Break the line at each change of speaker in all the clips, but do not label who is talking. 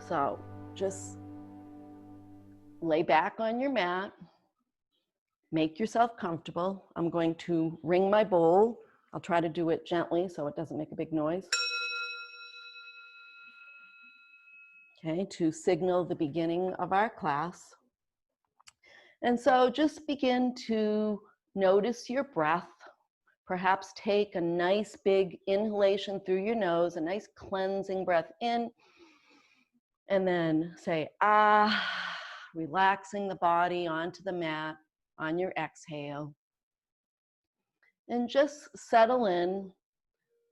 So just lay back on your mat, make yourself comfortable. I'm going to ring my bowl. I'll try to do it gently so it doesn't make a big noise. Okay, to signal the beginning of our class. And so just begin to notice your breath. Perhaps take a nice big inhalation through your nose, a nice cleansing breath in, and then say, ah, relaxing the body onto the mat on your exhale. And just settle in,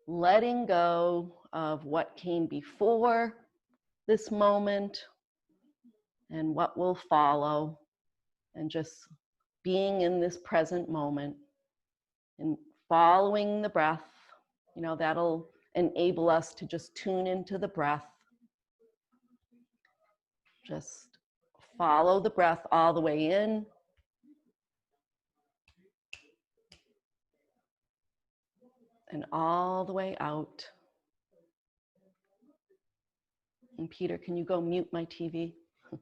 letting go of what came before this moment and what will follow, and just being in this present moment and following the breath. You know, that'll enable us to just tune into the breath. Just follow the breath all the way in. And all the way out. And Peter, can you go mute my TV? I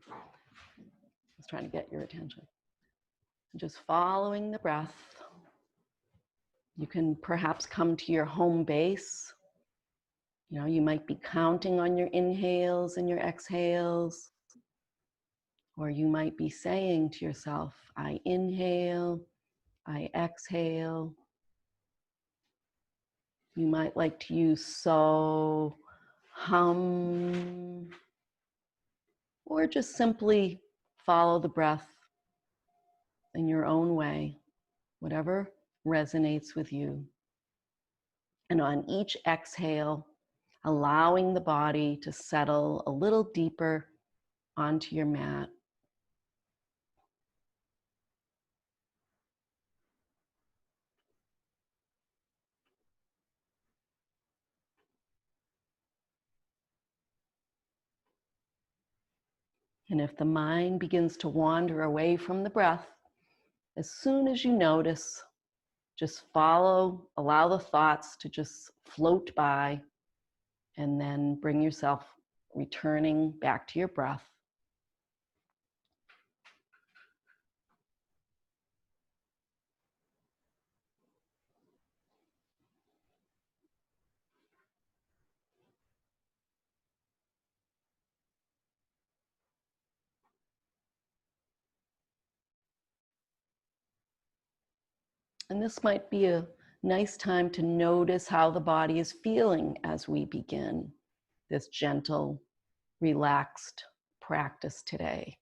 was trying to get your attention. Just following the breath. You can perhaps come to your home base. You know, you might be counting on your inhales and your exhales. Or you might be saying to yourself, I inhale, I exhale. You might like to use so, hum, or just simply follow the breath in your own way, whatever resonates with you. And on each exhale, allowing the body to settle a little deeper onto your mat. And if the mind begins to wander away from the breath, as soon as you notice, just follow, allow the thoughts to just float by, and then bring yourself returning back to your breath. And this might be a nice time to notice how the body is feeling as we begin this gentle, relaxed practice today.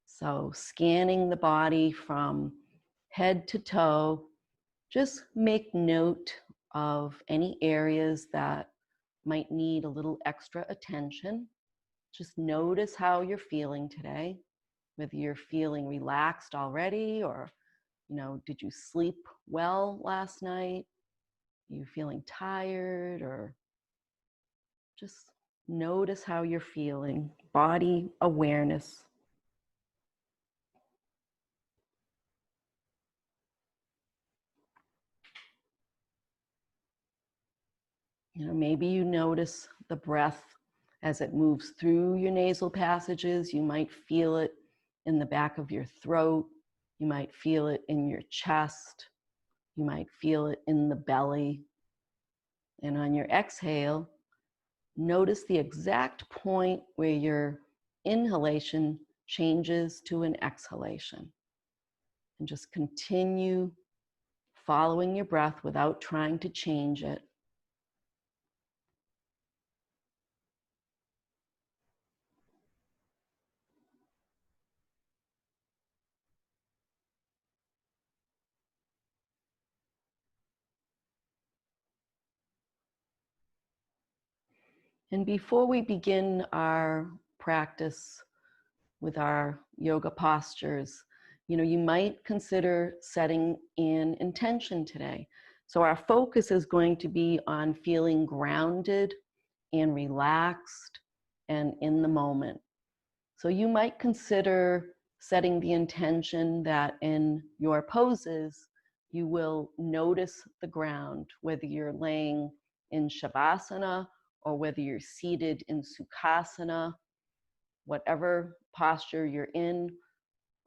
So scanning the body from head to toe, just make note of any areas that might need a little extra attention. Just notice how you're feeling today, whether you're feeling relaxed already, or, you know, did you sleep well last night? Are you feeling tired? Or just notice how you're feeling, body awareness. You know, maybe you notice the breath as it moves through your nasal passages. You might feel it in the back of your throat. You might feel it in your chest. You might feel it in the belly. And on your exhale, notice the exact point where your inhalation changes to an exhalation. And just continue following your breath without trying to change it. And before we begin our practice with our yoga postures, you know, you might consider setting an intention today. So our focus is going to be on feeling grounded and relaxed and in the moment. So you might consider setting the intention that in your poses, you will notice the ground, whether you're laying in Shavasana or whether you're seated in Sukhasana. whatever posture you're in,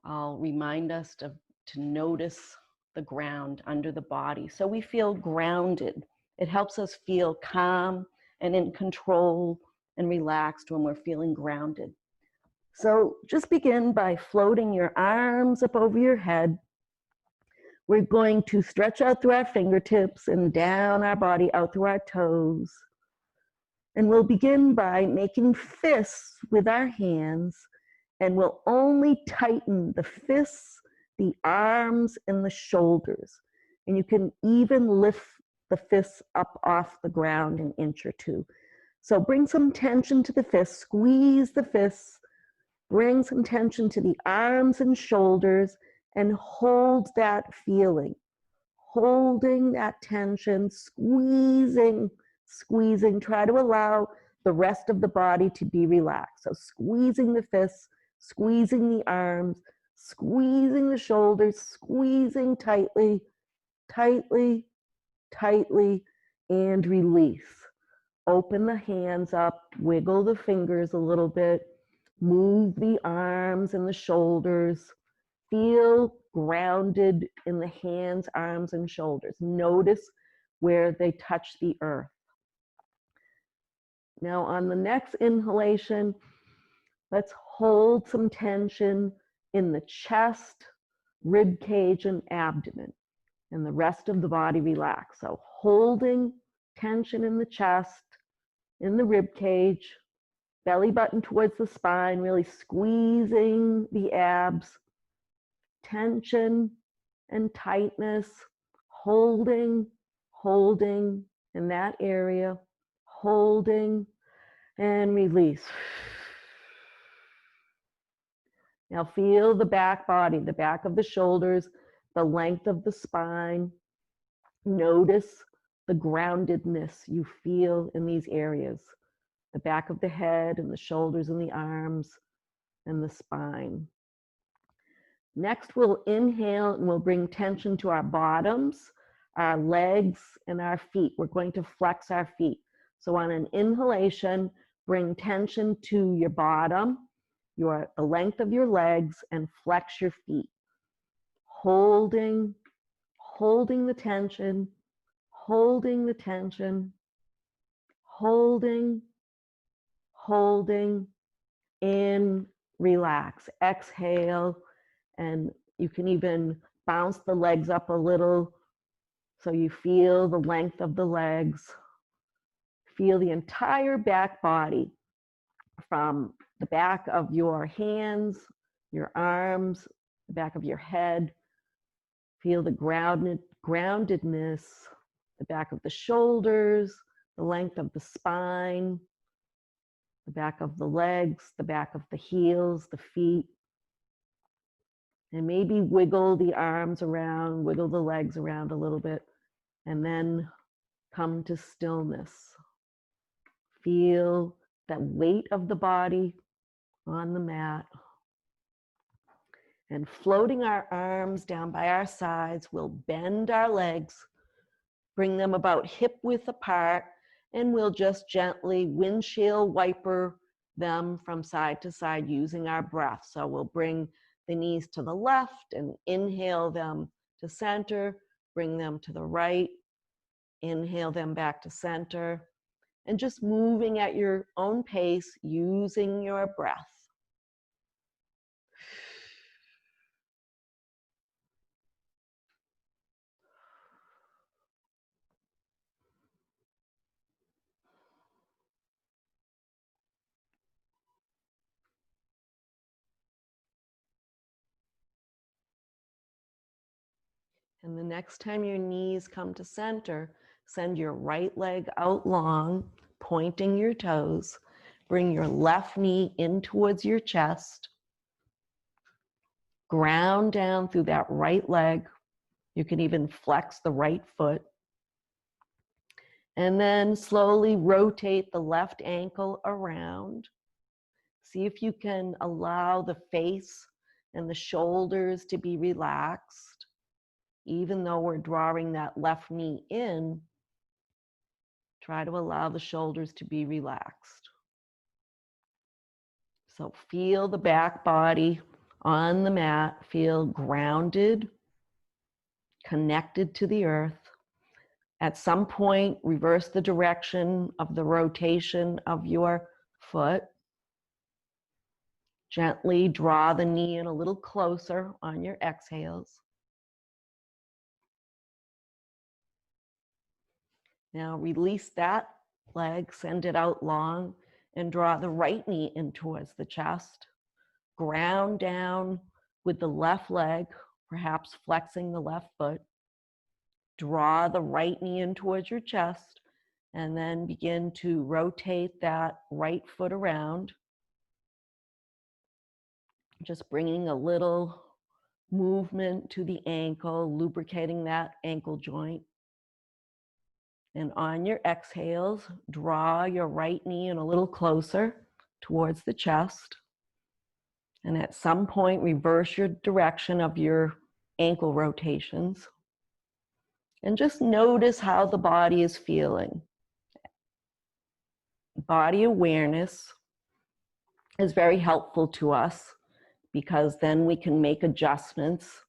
I'll remind us to notice the ground under the body. So we feel grounded. It helps us feel calm and in control and relaxed when we're feeling grounded. So just begin by floating your arms up over your head. We're going to stretch out through our fingertips and down our body out through our toes. And we'll begin by making fists with our hands, and we'll only tighten the fists, the arms, and the shoulders. And you can even lift the fists up off the ground an inch or two. So bring some tension to the fists, squeeze the fists, bring some tension to the arms and shoulders, and hold that feeling. Holding that tension, squeezing, try to allow the rest of the body to be relaxed. So squeezing the fists, squeezing the arms, squeezing the shoulders, squeezing tightly, tightly, tightly, and release. Open the hands up, wiggle the fingers a little bit, move the arms and the shoulders. Feel grounded in the hands, arms, and shoulders. Notice where they touch the earth. Now on the next inhalation, let's hold some tension in the chest, rib cage, and abdomen, and the rest of the body relax. So holding tension in the chest, in the rib cage, belly button towards the spine, really squeezing the abs, tension and tightness, holding in that area, holding and release. Now feel the back body, the back of the shoulders, the length of the spine. Notice the groundedness you feel in these areas, the back of the head and the shoulders and the arms and the spine. Next, we'll inhale and we'll bring tension to our bottoms, our legs, and our feet. We're going to flex our feet. So on an inhalation, bring tension to your bottom, the length of your legs, and flex your feet. Holding the tension, holding the tension, holding, in, relax. Exhale. And you can even bounce the legs up a little so you feel the length of the legs. Feel the entire back body from the back of your hands, your arms, the back of your head. Feel the groundedness, the back of the shoulders, the length of the spine, the back of the legs, the back of the heels, the feet. And maybe wiggle the arms around, wiggle the legs around a little bit, and then come to stillness. Feel that weight of the body on the mat. And floating our arms down by our sides, we'll bend our legs, bring them about hip width apart, and we'll just gently windshield wiper them from side to side using our breath. So we'll bring the knees to the left and inhale them to center, bring them to the right, inhale them back to center, and just moving at your own pace using your breath. And the next time your knees come to center, send your right leg out long, pointing your toes. Bring your left knee in towards your chest. Ground down through that right leg. You can even flex the right foot. And then slowly rotate the left ankle around. See if you can allow the face and the shoulders to be relaxed. Even though we're drawing that left knee in, try to allow the shoulders to be relaxed. So feel the back body on the mat, feel grounded, connected to the earth. At some point, reverse the direction of the rotation of your foot. Gently draw the knee in a little closer on your exhales. Now release that leg, send it out long, and draw the right knee in towards the chest. Ground down with the left leg, perhaps flexing the left foot. Draw the right knee in towards your chest, and then begin to rotate that right foot around. Just bringing a little movement to the ankle, lubricating that ankle joint. And on your exhales, draw your right knee in a little closer towards the chest. And at some point, reverse your direction of your ankle rotations. And just notice how the body is feeling. Body awareness is very helpful to us because then we can make adjustments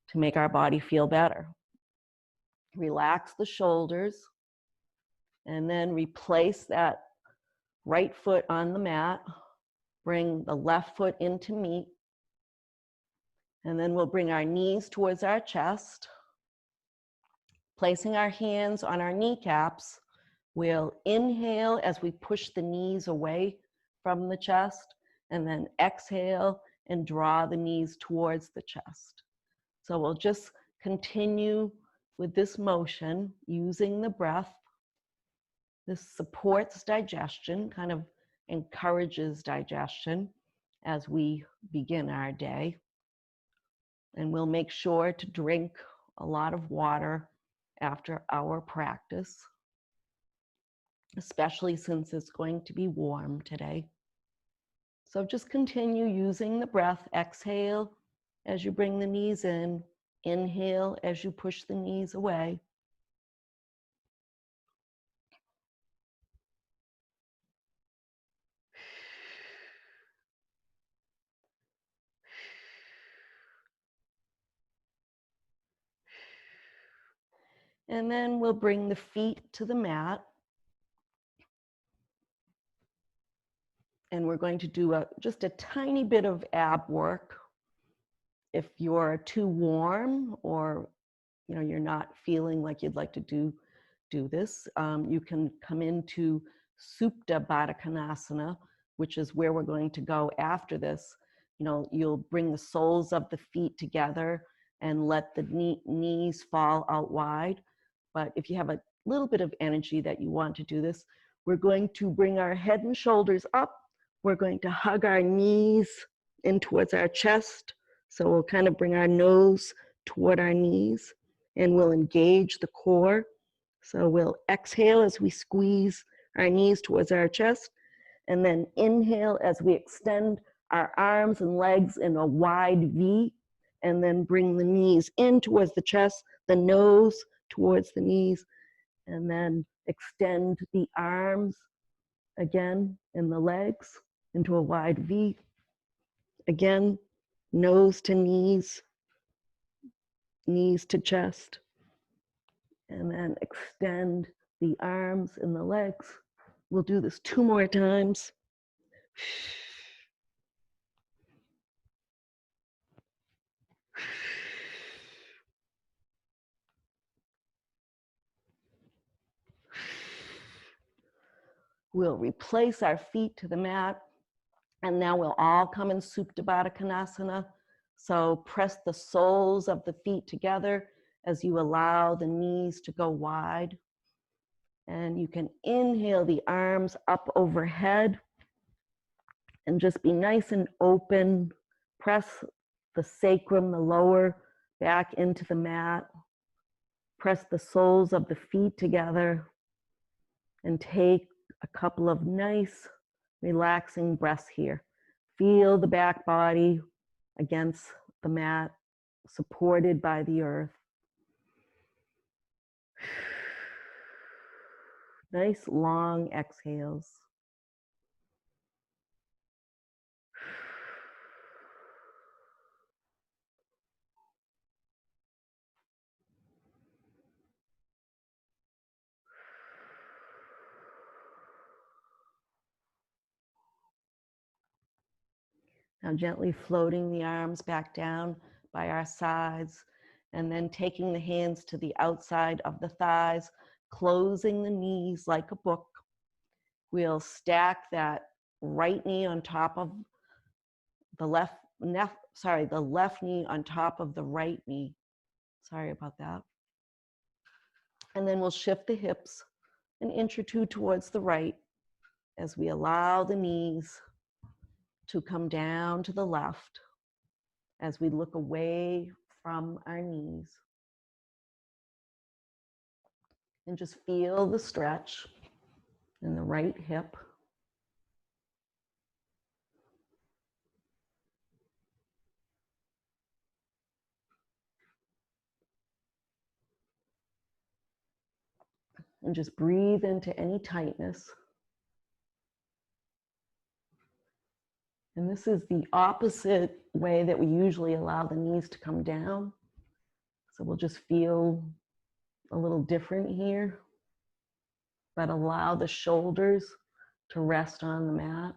to make our body feel better. Relax the shoulders and then replace that right foot on the mat. Bring the left foot into meet. And then we'll bring our knees towards our chest. Placing our hands on our kneecaps, we'll inhale as we push the knees away from the chest, and then exhale and draw the knees towards the chest. So we'll just continue with this motion using the breath. This supports digestion, kind of encourages digestion as we begin our day. And we'll make sure to drink a lot of water after our practice, especially since it's going to be warm today. So just continue using the breath. Exhale as you bring the knees in. Inhale as you push the knees away. And then we'll bring the feet to the mat. And we're going to do just a tiny bit of ab work. If you're too warm or you're not feeling like you'd like to do this, you can come into Supta Baddha Konasana, which is where we're going to go after this. You'll bring the soles of the feet together and let the knees fall out wide. But if you have a little bit of energy that you want to do this, we're going to bring our head and shoulders up. We're going to hug our knees in towards our chest. So we'll kind of bring our nose toward our knees and we'll engage the core. So we'll exhale as we squeeze our knees towards our chest, and then inhale as we extend our arms and legs in a wide V, and then bring the knees in towards the chest, the nose towards the knees, and then extend the arms again and the legs into a wide V. Again, nose to knees, knees to chest, and then extend the arms and the legs. We'll do this 2 more times. We'll replace our feet to the mat, and now we'll all come in Supta Baddha Konasana. So press the soles of the feet together as you allow the knees to go wide. And you can inhale the arms up overhead and just be nice and open. Press the sacrum, the lower back into the mat. Press the soles of the feet together and take a couple of nice, relaxing breaths here. Feel the back body against the mat, supported by the earth. Nice long exhales. Now gently floating the arms back down by our sides, and then taking the hands to the outside of the thighs, closing the knees like a book. We'll stack that right knee on top of the left knee on top of the right knee. Sorry about that. And then we'll shift the hips an inch or two towards the right as we allow the knees to come down to the left as we look away from our knees. And just feel the stretch in the right hip. And just breathe into any tightness. And this is the opposite way that we usually allow the knees to come down. So we'll just feel a little different here, but allow the shoulders to rest on the mat.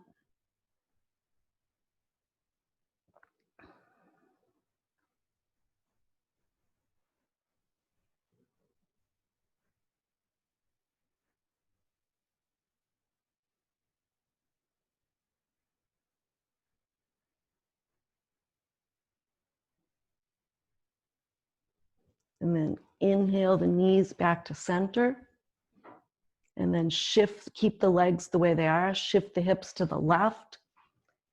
And then inhale the knees back to center. And then shift, keep the legs the way they are, shift the hips to the left,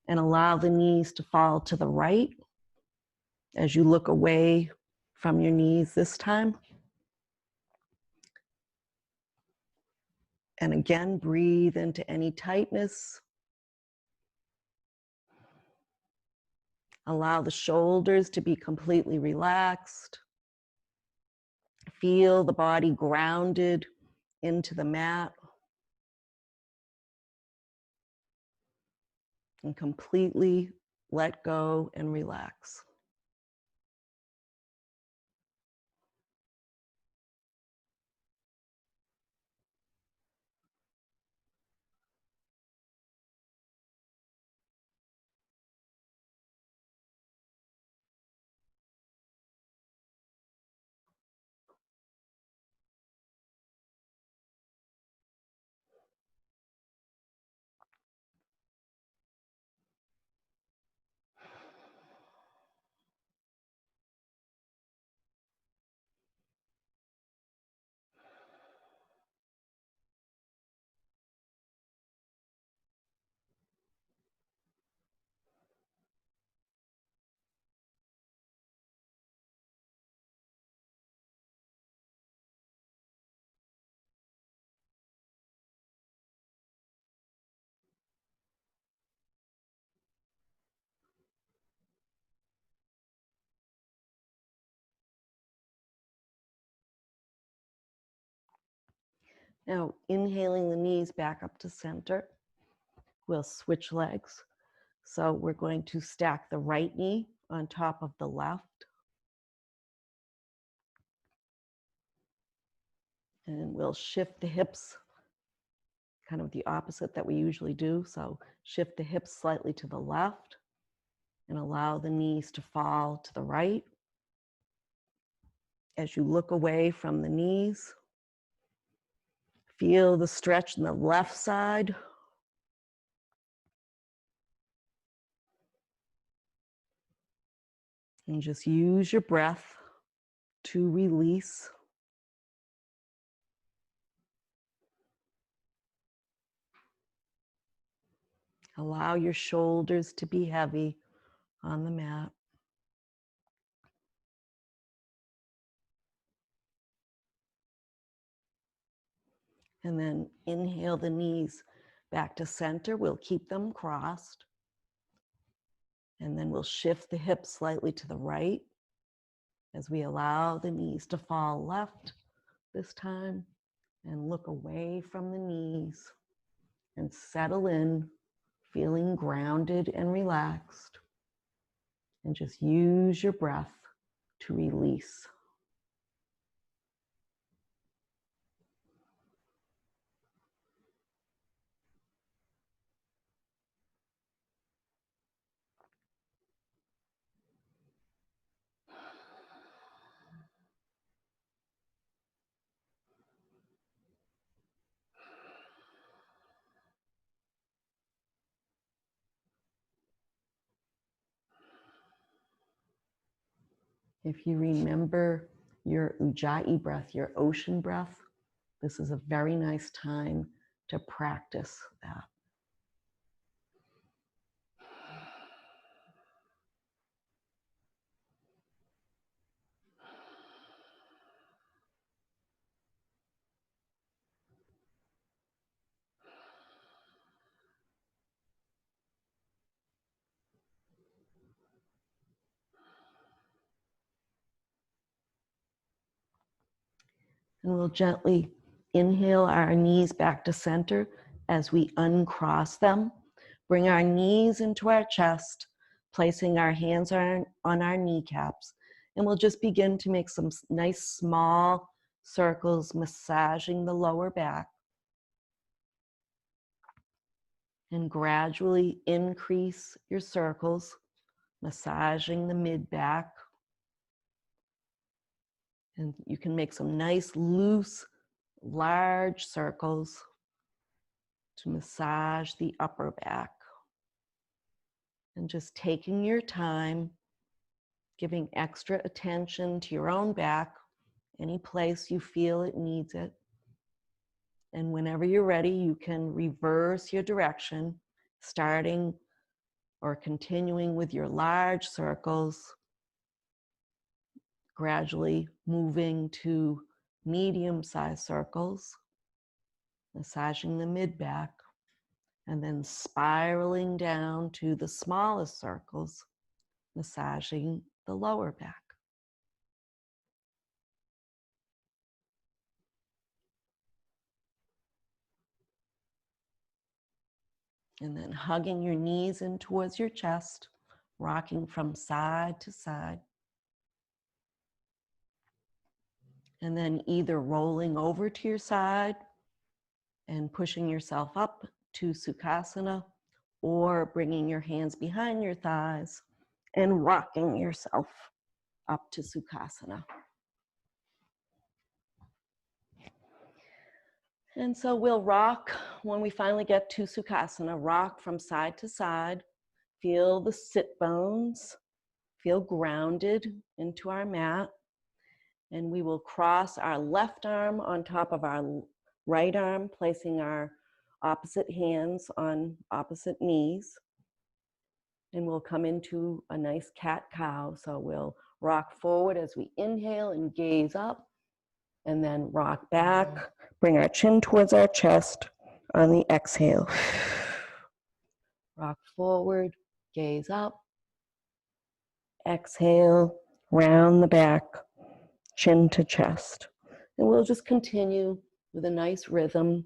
and allow the knees to fall to the right as you look away from your knees this time. And again, breathe into any tightness. Allow the shoulders to be completely relaxed. Feel the body grounded into the mat. And completely let go and relax. Now, inhaling the knees back up to center, we'll switch legs. So we're going to stack the right knee on top of the left. And we'll shift the hips, kind of the opposite that we usually do. So shift the hips slightly to the left and allow the knees to fall to the right. As you look away from the knees, feel the stretch in the left side. And just use your breath to release. Allow your shoulders to be heavy on the mat. And then inhale the knees back to center. We'll keep them crossed. And then we'll shift the hips slightly to the right as we allow the knees to fall left this time. And look away from the knees and settle in, feeling grounded and relaxed. And just use your breath to release. If you remember your Ujjayi breath, your ocean breath, this is a very nice time to practice that. And we'll gently inhale our knees back to center as we uncross them. Bring our knees into our chest, placing our hands on our kneecaps. And we'll just begin to make some nice small circles, massaging the lower back. And gradually increase your circles, massaging the mid back. And you can make some nice, loose, large circles to massage the upper back. And just taking your time, giving extra attention to your own back, any place you feel it needs it. And whenever you're ready, you can reverse your direction, starting or continuing with your large circles, gradually moving to medium-sized circles, massaging the mid-back, and then spiraling down to the smallest circles, massaging the lower back. And then hugging your knees in towards your chest, rocking from side to side. And then either rolling over to your side and pushing yourself up to Sukhasana, or bringing your hands behind your thighs and rocking yourself up to Sukhasana. And so we'll rock when we finally get to Sukhasana, rock from side to side. Feel the sit bones, feel grounded into our mat. And we will cross our left arm on top of our right arm, placing our opposite hands on opposite knees. And we'll come into a nice cat-cow. So we'll rock forward as we inhale and gaze up, and then rock back, bring our chin towards our chest on the exhale. Rock forward, gaze up, exhale, round the back, chin to chest. And we'll just continue with a nice rhythm,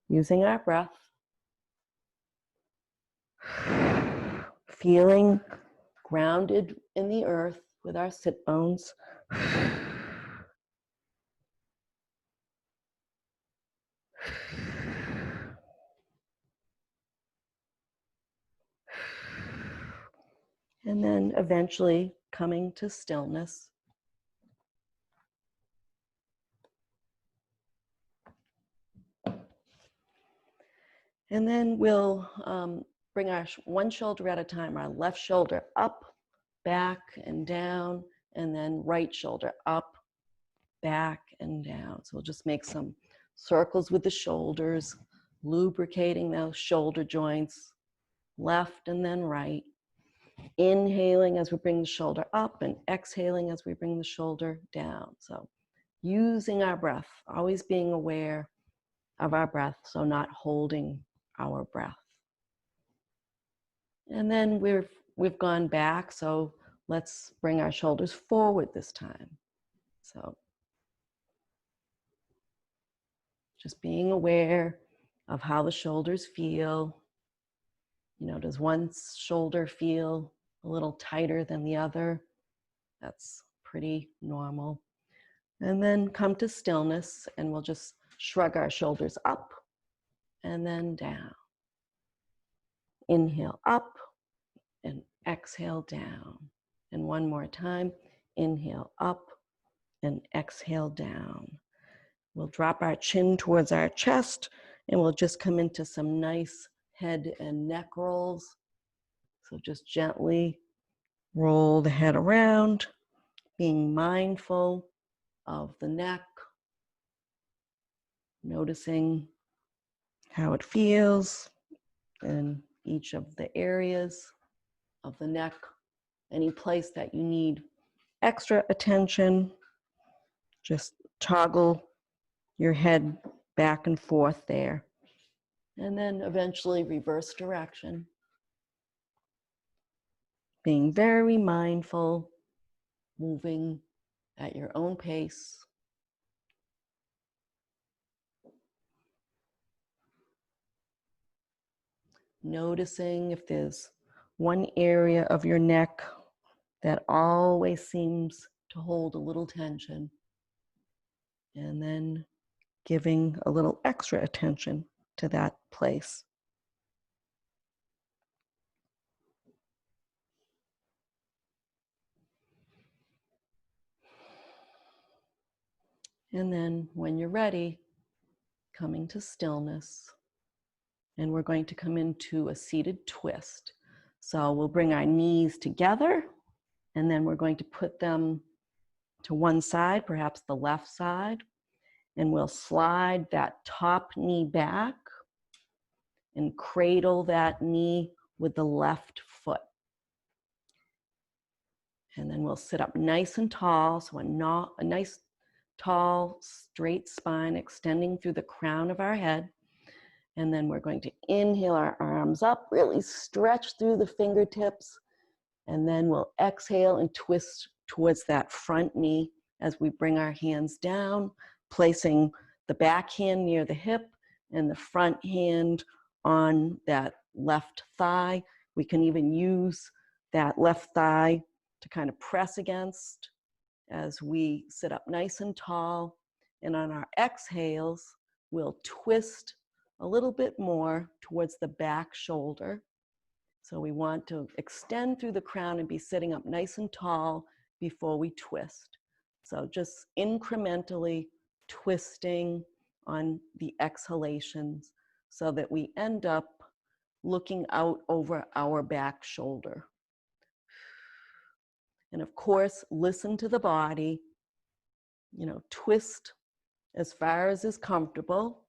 using our breath, feeling grounded in the earth with our sit bones. And then eventually coming to stillness. And then we'll bring our one shoulder at a time, our left shoulder up, back and down, and then right shoulder up, back and down. So we'll just make some circles with the shoulders, lubricating those shoulder joints, left and then right. Inhaling as we bring the shoulder up and exhaling as we bring the shoulder down. So using our breath, always being aware of our breath, so not holding our breath. And then we've gone back, so let's bring our shoulders forward this time. So just being aware of how the shoulders feel. You know, does one shoulder feel a little tighter than the other? That's pretty normal. And then come to stillness, and we'll just shrug our shoulders up and then down. Inhale up and exhale down. And one more time, inhale up and exhale down. We'll drop our chin towards our chest, and we'll just come into some nice head and neck rolls. So just gently Roll the head around, being mindful of the neck, noticing how it feels in each of the areas of the neck, any place that you need extra attention. Just toggle your head back and forth there. And then eventually reverse direction. Being very mindful, moving at your own pace. Noticing if there's one area of your neck that always seems to hold a little tension. And then giving a little extra attention to that place. And then when you're ready, coming to stillness. And we're going to come into a seated twist. So we'll bring our knees together, and then we're going to put them to one side, perhaps the left side, and we'll slide that top knee back and cradle that knee with the left foot. And then we'll sit up nice and tall, so a nice tall, straight spine extending through the crown of our head. And then we're going to inhale our arms up, really stretch through the fingertips. And then we'll exhale and twist towards that front knee as we bring our hands down, placing the back hand near the hip and the front hand on that left thigh. We can even use that left thigh to kind of press against as we sit up nice and tall. And on our exhales, we'll twist a little bit more towards the back shoulder. So we want to extend through the crown and be sitting up nice and tall before we twist. So just incrementally twisting on the exhalations so that we end up looking out over our back shoulder. And of course, listen to the body, twist as far as is comfortable.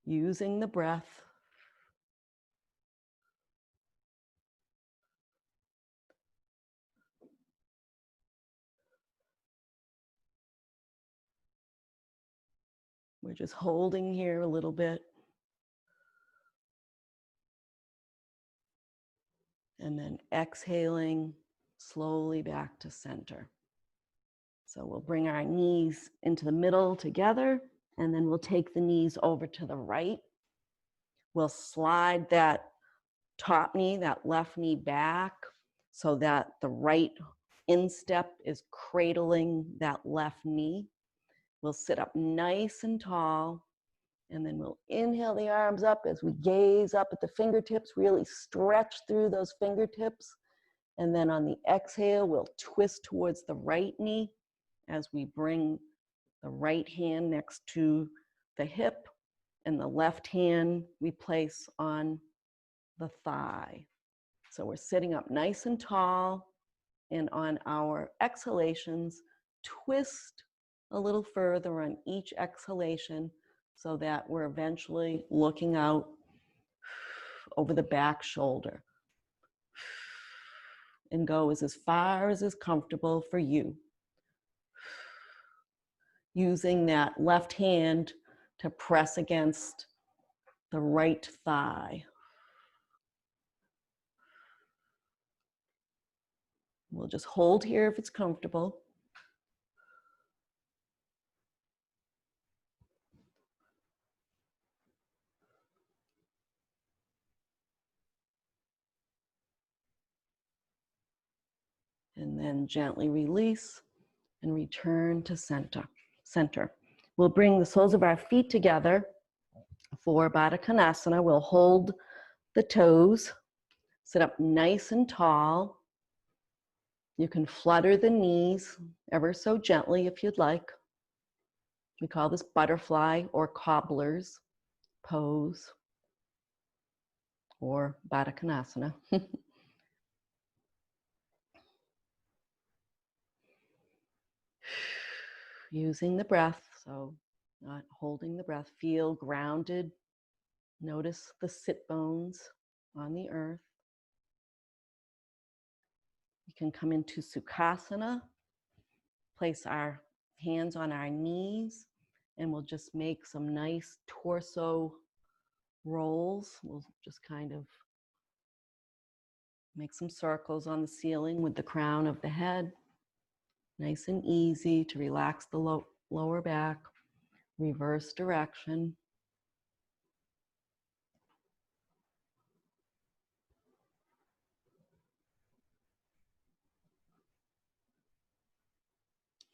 Using the breath. We're just holding here a little bit. And then exhaling slowly back to center. So we'll bring our knees into the middle together, and then we'll take the knees over to the right. We'll slide that top knee, that left knee back, so that the right instep is cradling that left knee. We'll sit up nice and tall, and then we'll inhale the arms up as we gaze up at the fingertips, really stretch through those fingertips. And then on the exhale, we'll twist towards the right knee as we bring the right hand next to the hip, and the left hand we place on the thigh. So we're sitting up nice and tall, and on our exhalations, twist a little further on each exhalation so that we're eventually looking out over the back shoulder. And go as far as is comfortable for you. Using that left hand to press against the right thigh. We'll just hold here if it's comfortable. And then gently release and return to center. We'll bring the soles of our feet together for Baddha Konasana. We'll hold the toes, sit up nice and tall. You can flutter the knees ever so gently if you'd like. We call this butterfly or cobbler's pose. or Baddha Konasana. Using the breath, so not holding the breath. Feel grounded. Notice the sit bones on the earth. We can come into Sukhasana, place our hands on our knees, and we'll just make some nice torso rolls. We'll just kind of make some circles on the ceiling with the crown of the head. Nice and easy to relax the lower back. Reverse direction.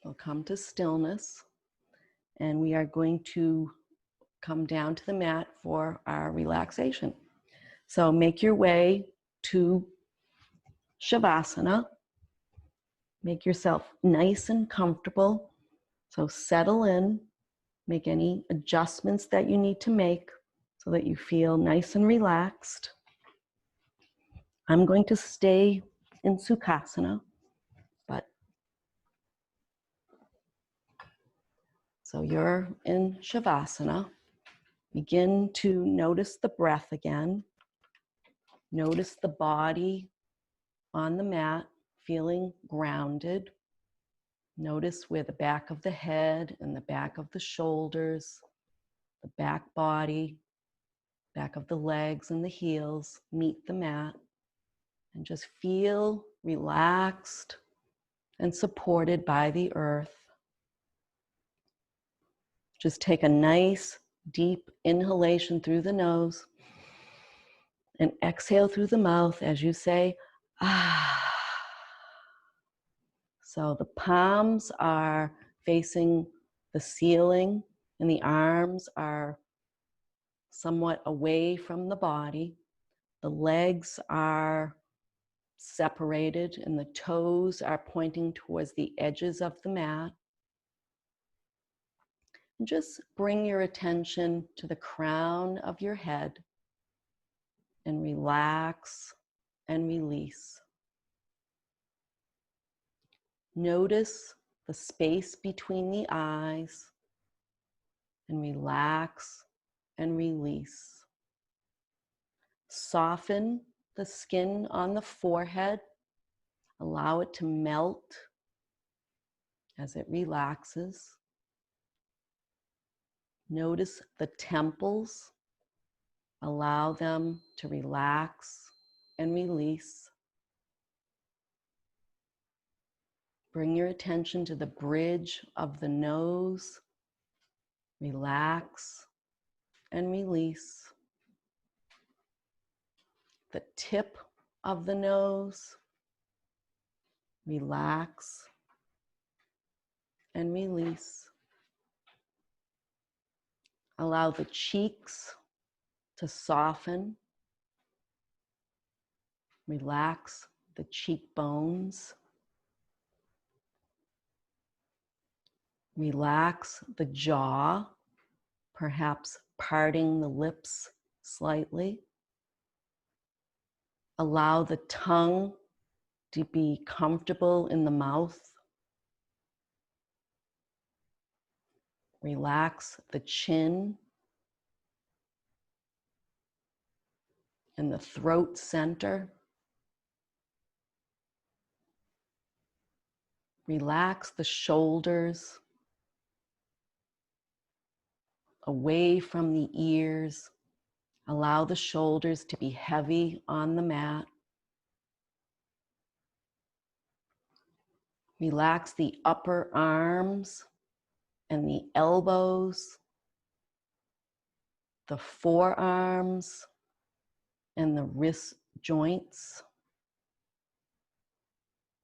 We'll come to stillness, and we are going to come down to the mat for our relaxation. So make your way to Shavasana. Make yourself nice and comfortable. So settle in, make any adjustments that you need to make so that you feel nice and relaxed. I'm going to stay in Sukhasana, but so you're in Shavasana. Begin to notice the breath again. Notice the body on the mat, feeling grounded. Notice where the back of the head and the back of the shoulders, the back body, back of the legs and the heels meet the mat. And just feel relaxed and supported by the earth. Just take a nice deep inhalation through the nose and exhale through the mouth as you say, ah. So the palms are facing the ceiling and the arms are somewhat away from the body. The legs are separated and the toes are pointing towards the edges of the mat. And just bring your attention to the crown of your head and relax and release. Notice the space between the eyes and relax and release. Soften the skin on the forehead. Allow it to melt as it relaxes. Notice the temples. Allow them to relax and release. Bring your attention to the bridge of the nose. Relax and release. The tip of the nose. Relax and release. Allow the cheeks to soften. Relax the cheekbones. Relax the jaw, perhaps parting the lips slightly. Allow the tongue to be comfortable in the mouth. Relax the chin and the throat center. Relax the shoulders away from the ears. Allow the shoulders to be heavy on the mat. Relax the upper arms and the elbows, the forearms and the wrist joints.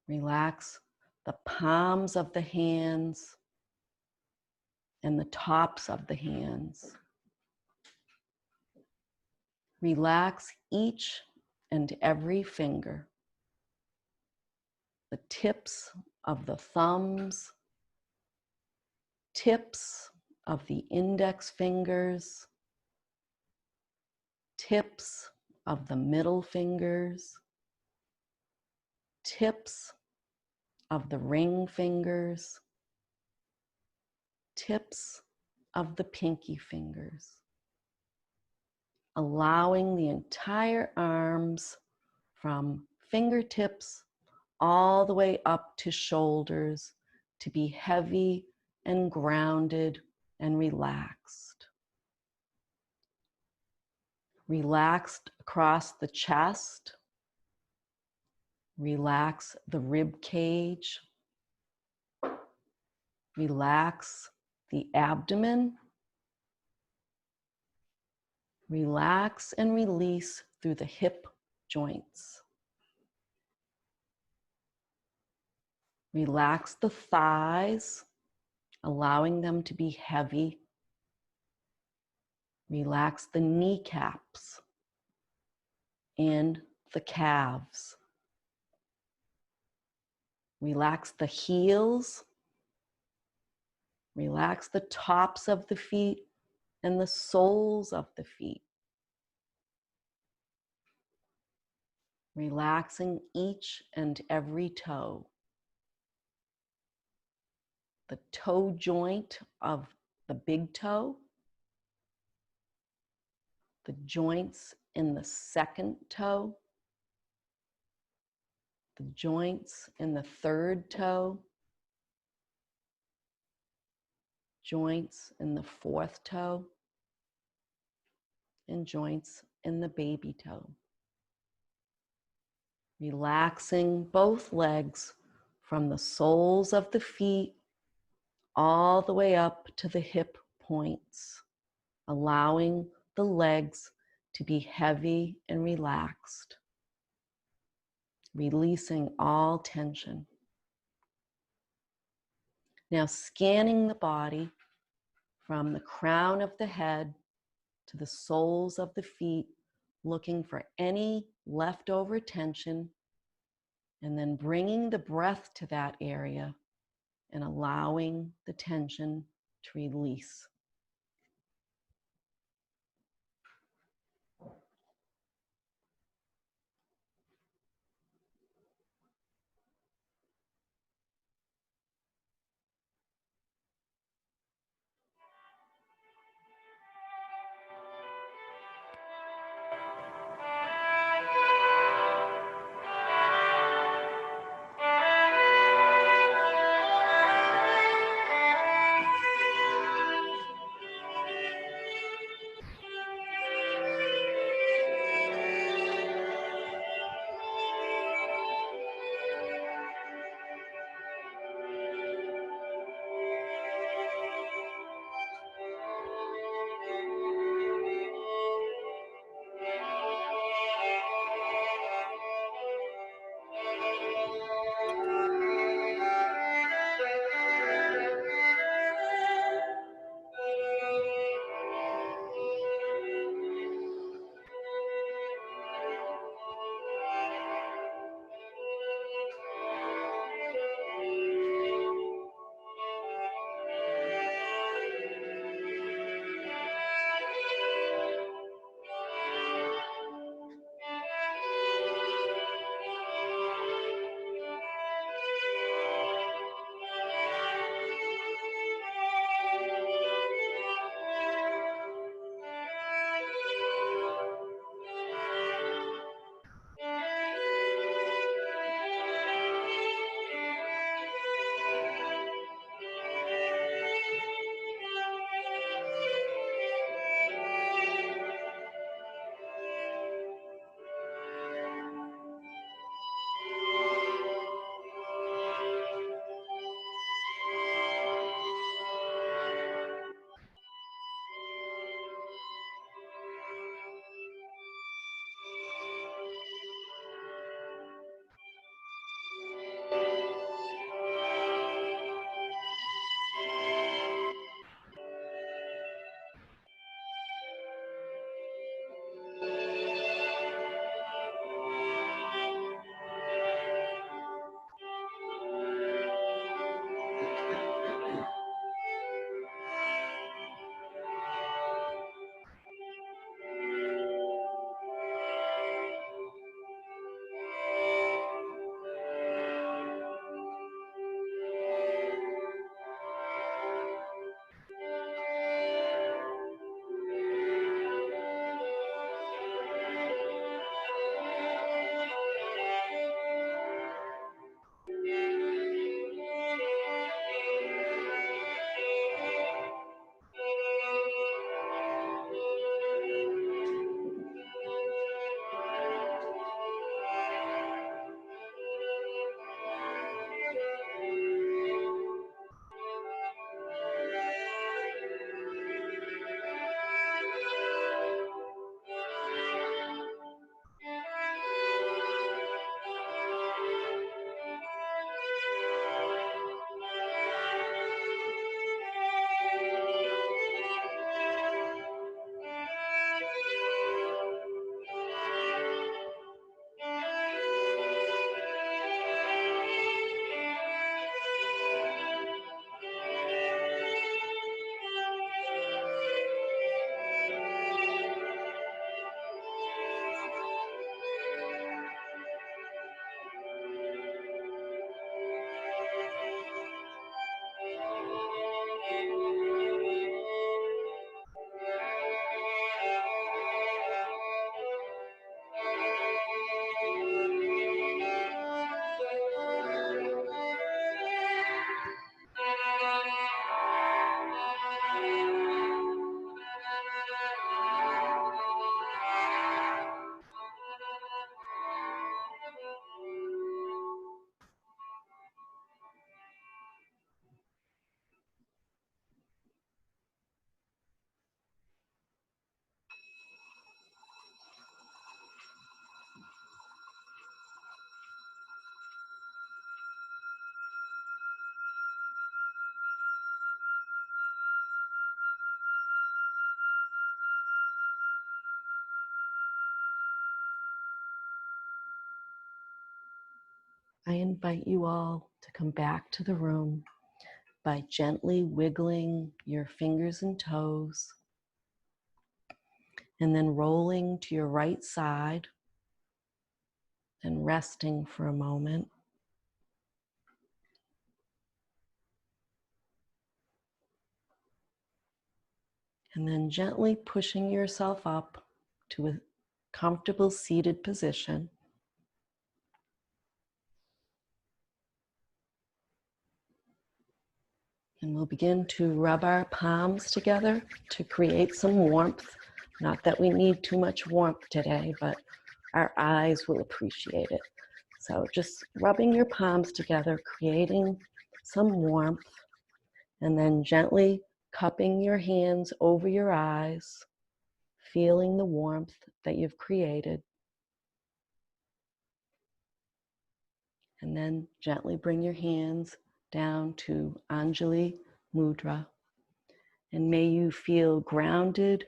Relax the palms of the hands and the tops of the hands. Relax each and every finger. The tips of the thumbs, tips of the index fingers, tips of the middle fingers, tips of the ring fingers, tips of the pinky fingers, allowing the entire arms from fingertips all the way up to shoulders to be heavy and grounded and relaxed. Relaxed across the chest. Relax the rib cage. Relax the abdomen. Relax and release through the hip joints. Relax the thighs, allowing them to be heavy. Relax the kneecaps and the calves. Relax the heels. Relax the tops of the feet and the soles of the feet. Relaxing each and every toe. The toe joint of the big toe. The joints in the second toe. The joints in the third toe. Joints in the fourth toe. And joints in the baby toe. Relaxing both legs from the soles of the feet all the way up to the hip points, allowing the legs to be heavy and relaxed, releasing all tension. Now scanning the body from the crown of the head to the soles of the feet, looking for any leftover tension, and then bringing the breath to that area and allowing the tension to release. I invite you all to come back to the room by gently wiggling your fingers and toes, and then rolling to your right side and resting for a moment. And then gently pushing yourself up to a comfortable seated position. And we'll begin to rub our palms together to create some warmth. Not that we need too much warmth today, but our eyes will appreciate it. So just rubbing your palms together, creating some warmth, and then gently cupping your hands over your eyes, feeling the warmth that you've created. And then gently bring your hands down to Anjali Mudra. And may you feel grounded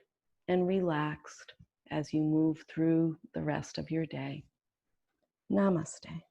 and relaxed as you move through the rest of your day. Namaste.